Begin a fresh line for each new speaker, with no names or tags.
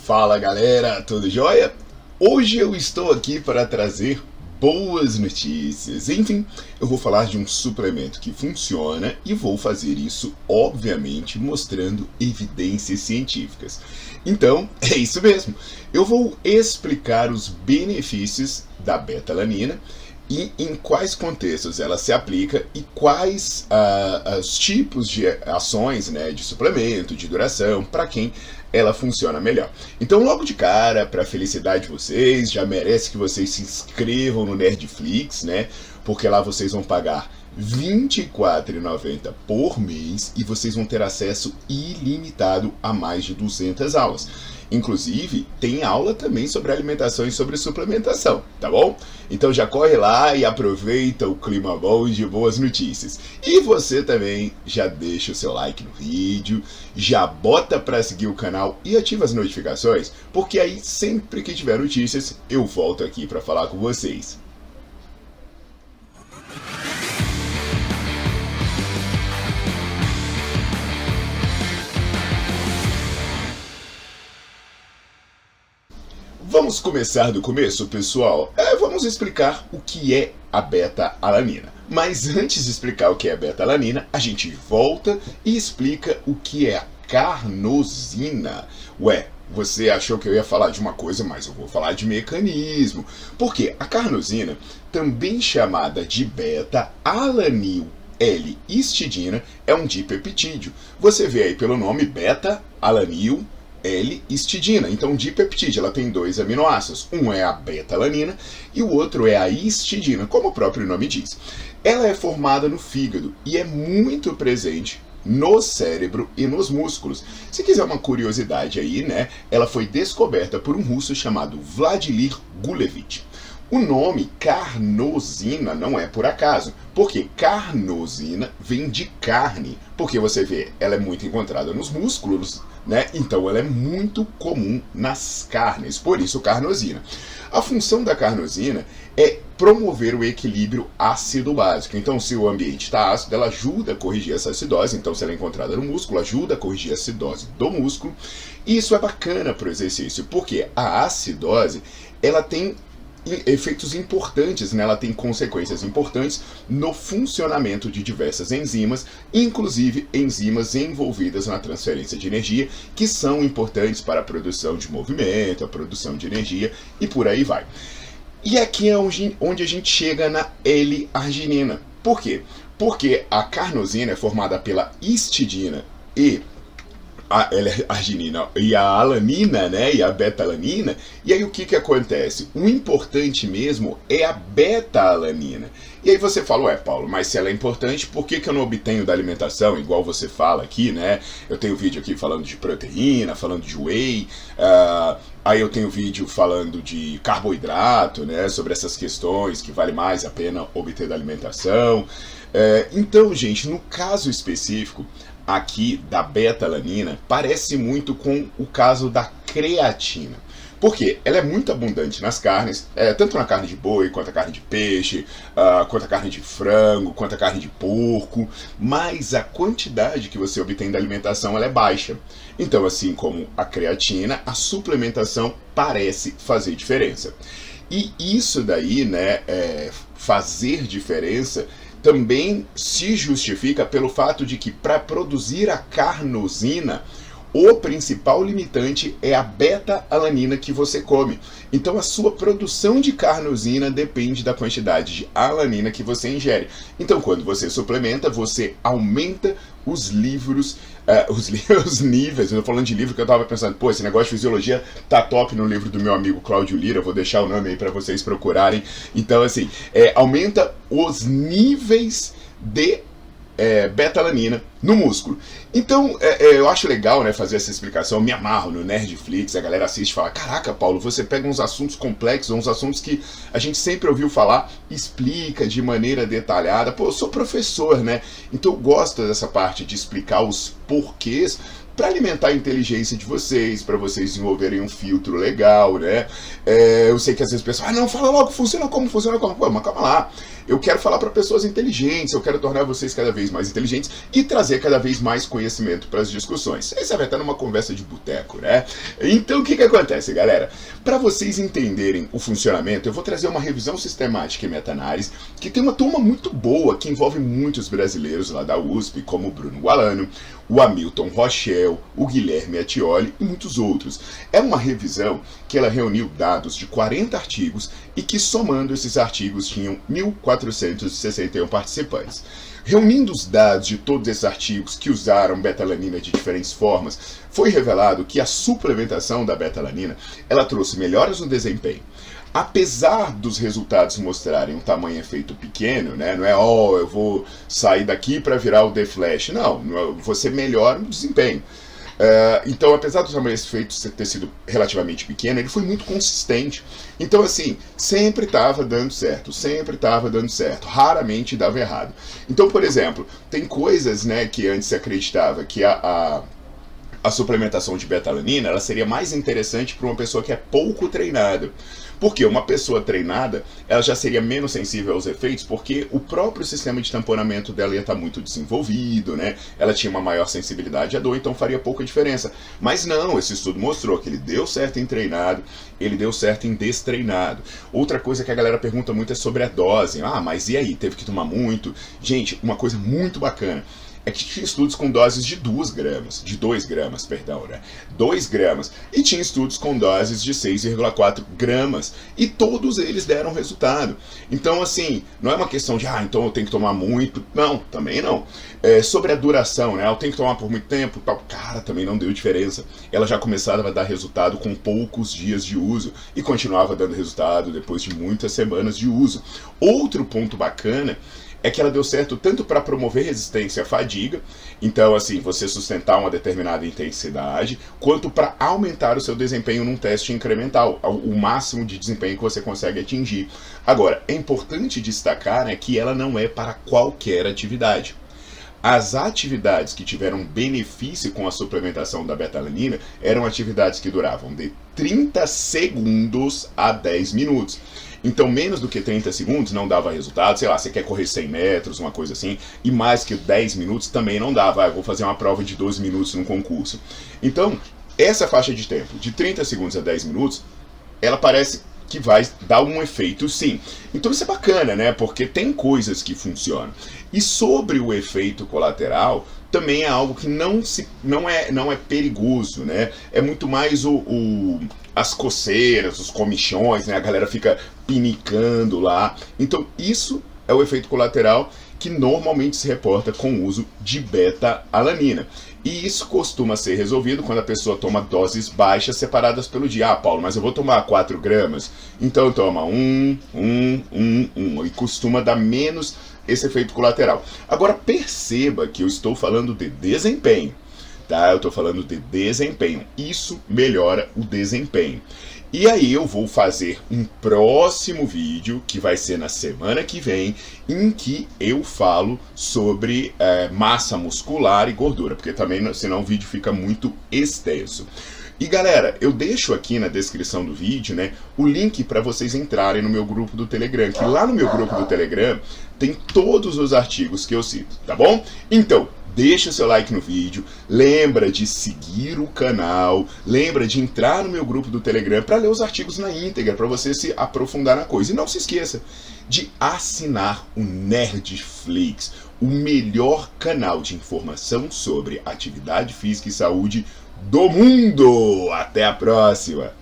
Fala galera, tudo jóia? Hoje eu estou aqui para trazer boas notícias. Enfim, eu vou falar de um suplemento que funciona e vou fazer isso, obviamente, mostrando evidências científicas. Então, é isso mesmo. Eu vou explicar os benefícios da beta-alanina e em quais contextos ela se aplica e quais os tipos de ações, né, de suplemento, de duração, para quem ela funciona melhor. Então, logo de cara, para a felicidade de vocês, já merece que vocês se inscrevam no Nerdflix, né? Porque lá vocês vão pagar R$ 24,90 por mês e vocês vão ter acesso ilimitado a mais de 200 aulas. Inclusive, tem aula também sobre alimentação e sobre suplementação, tá bom? Então já corre lá e aproveita o clima bom de boas notícias. E você também já deixa o seu like no vídeo, já bota para seguir o canal e ativa as notificações, porque aí sempre que tiver notícias, eu volto aqui para falar com vocês. Vamos começar do começo, pessoal? Vamos explicar o que é a beta-alanina. Mas antes de explicar o que é a beta-alanina, a gente volta e explica o que é a carnosina. Ué, você achou que eu ia falar de uma coisa, mas eu vou falar de mecanismo. Porque a carnosina, também chamada de beta-alanil L-histidina, é um dipeptídeo. Você vê aí pelo nome beta-alanil L-histidina. Então, dipeptídeo, ela tem dois aminoácidos. Um é a beta-alanina e o outro é a histidina, como o próprio nome diz. Ela é formada no fígado e é muito presente no cérebro e nos músculos. Se quiser uma curiosidade aí, né? Ela foi descoberta por um russo chamado Vladimir Gulevich. O nome carnosina não é por acaso, porque carnosina vem de carne, porque você vê, ela é muito encontrada nos músculos, né? Então ela é muito comum nas carnes, por isso carnosina. A função da carnosina é promover o equilíbrio ácido-básico. Então, se o ambiente está ácido, ela ajuda a corrigir essa acidose. Então, se ela é encontrada no músculo, ajuda a corrigir a acidose do músculo. E isso é bacana para o exercício, porque a acidose, ela tem efeitos importantes, né? Ela tem consequências importantes no funcionamento de diversas enzimas, inclusive enzimas envolvidas na transferência de energia, que são importantes para a produção de movimento, a produção de energia e por aí vai. E aqui é onde a gente chega na L-arginina. Por quê? Porque a carnosina é formada pela histidina e a L-arginina e a alanina, né, e a beta-alanina, e aí o que acontece? O importante mesmo é a beta-alanina. E aí você fala, ué, Paulo, mas se ela é importante, por que eu não obtenho da alimentação, igual você fala aqui, né? Eu tenho vídeo aqui falando de proteína, falando de whey, aí eu tenho vídeo falando de carboidrato, né, sobre essas questões que vale mais a pena obter da alimentação. Então, gente, no caso específico aqui da beta-alanina, parece muito com o caso da creatina. Porque ela é muito abundante nas carnes, tanto na carne de boi, quanto a carne de peixe, quanto a carne de frango, quanto a carne de porco, mas a quantidade que você obtém da alimentação ela é baixa. Então, assim como a creatina, a suplementação parece fazer diferença. E isso daí, né, fazer diferença, também se justifica pelo fato de que para produzir a carnosina, o principal limitante é a beta-alanina que você come. Então a sua produção de carnosina depende da quantidade de alanina que você ingere. Então quando você suplementa, você aumenta os níveis. Eu estou falando de livro que eu estava pensando, pô, esse negócio de fisiologia tá top no livro do meu amigo Cláudio Lira, eu vou deixar o nome aí para vocês procurarem. Então assim, aumenta os níveis de beta-alanina no músculo. Então, eu acho legal, né, fazer essa explicação, eu me amarro no Nerdflix, a galera assiste e fala, caraca, Paulo, você pega uns assuntos complexos, uns assuntos que a gente sempre ouviu falar, explica de maneira detalhada. Pô, eu sou professor, né, então eu gosto dessa parte de explicar os porquês para alimentar a inteligência de vocês, para vocês desenvolverem um filtro legal, né? Eu sei que às vezes o pessoal, não, fala logo, funciona como? Pô, mas calma lá. Eu quero falar para pessoas inteligentes, eu quero tornar vocês cada vez mais inteligentes e trazer cada vez mais conhecimento para as discussões. Essa vai estar numa conversa de boteco, né? Então o que acontece, galera? Para vocês entenderem o funcionamento, eu vou trazer uma revisão sistemática e meta-análise que tem uma turma muito boa, que envolve muitos brasileiros lá da USP, como o Bruno Gualano, o Hamilton Rochel, o Guilherme Atioli e muitos outros. É uma revisão que ela reuniu dados de 40 artigos e que, somando esses artigos, tinham 1.461 participantes. Reunindo os dados de todos esses artigos que usaram beta-alanina de diferentes formas, foi revelado que a suplementação da beta-alanina ela trouxe melhoras no desempenho. Apesar dos resultados mostrarem um tamanho efeito pequeno, né? Não é, eu vou sair daqui para virar o The Flash. Não, você melhora o desempenho. Então, apesar do tamanho efeito ter sido relativamente pequeno, ele foi muito consistente. Então, assim, sempre estava dando certo, raramente dava errado. Então, por exemplo, tem coisas, né, que antes se acreditava que a suplementação de beta-alanina ela seria mais interessante para uma pessoa que é pouco treinada. Porque uma pessoa treinada, ela já seria menos sensível aos efeitos, porque o próprio sistema de tamponamento dela ia estar muito desenvolvido, né? Ela tinha uma maior sensibilidade à dor, então faria pouca diferença. Mas não, esse estudo mostrou que ele deu certo em treinado, ele deu certo em destreinado. Outra coisa que a galera pergunta muito é sobre a dose. Mas e aí, teve que tomar muito? Gente, uma coisa muito bacana é que tinha estudos com doses de 2 gramas, né? 2 gramas. E tinha estudos com doses de 6,4 gramas. E todos eles deram resultado. Então, assim, não é uma questão de, então eu tenho que tomar muito. Não, também não. Sobre a duração, né? Eu tenho que tomar por muito tempo, tal. Cara, também não deu diferença. Ela já começava a dar resultado com poucos dias de uso. E continuava dando resultado depois de muitas semanas de uso. Outro ponto bacana é que ela deu certo tanto para promover resistência à fadiga, então assim, você sustentar uma determinada intensidade, quanto para aumentar o seu desempenho num teste incremental, o máximo de desempenho que você consegue atingir. Agora, é importante destacar, né, que ela não é para qualquer atividade. As atividades que tiveram benefício com a suplementação da beta-alanina eram atividades que duravam de 30 segundos a 10 minutos. Então, menos do que 30 segundos não dava resultado. Sei lá, você quer correr 100 metros, uma coisa assim, e mais que 10 minutos também não dava. Eu vou fazer uma prova de 12 minutos no concurso. Então, essa faixa de tempo, de 30 segundos a 10 minutos, ela parece que vai dar um efeito sim. Então isso é bacana, né? Porque tem coisas que funcionam. E sobre o efeito colateral, também é algo que não é perigoso, né? É muito mais as coceiras, os comichões, né? A galera fica pinicando lá. Então isso é o efeito colateral que normalmente se reporta com o uso de beta-alanina. E isso costuma ser resolvido quando a pessoa toma doses baixas separadas pelo dia. Paulo, mas eu vou tomar 4 gramas. Então toma 1, e costuma dar menos esse efeito colateral. Agora perceba que eu estou falando de desempenho, tá? Eu estou falando de desempenho. Isso melhora o desempenho. E aí eu vou fazer um próximo vídeo, que vai ser na semana que vem, em que eu falo sobre massa muscular e gordura, porque também senão o vídeo fica muito extenso. E galera, eu deixo aqui na descrição do vídeo, né, o link para vocês entrarem no meu grupo do Telegram, que lá no meu grupo do Telegram tem todos os artigos que eu cito, tá bom? Então, deixa o seu like no vídeo, lembra de seguir o canal, lembra de entrar no meu grupo do Telegram para ler os artigos na íntegra, para você se aprofundar na coisa. E não se esqueça de assinar o Nerdflix, o melhor canal de informação sobre atividade física e saúde do mundo. Até a próxima!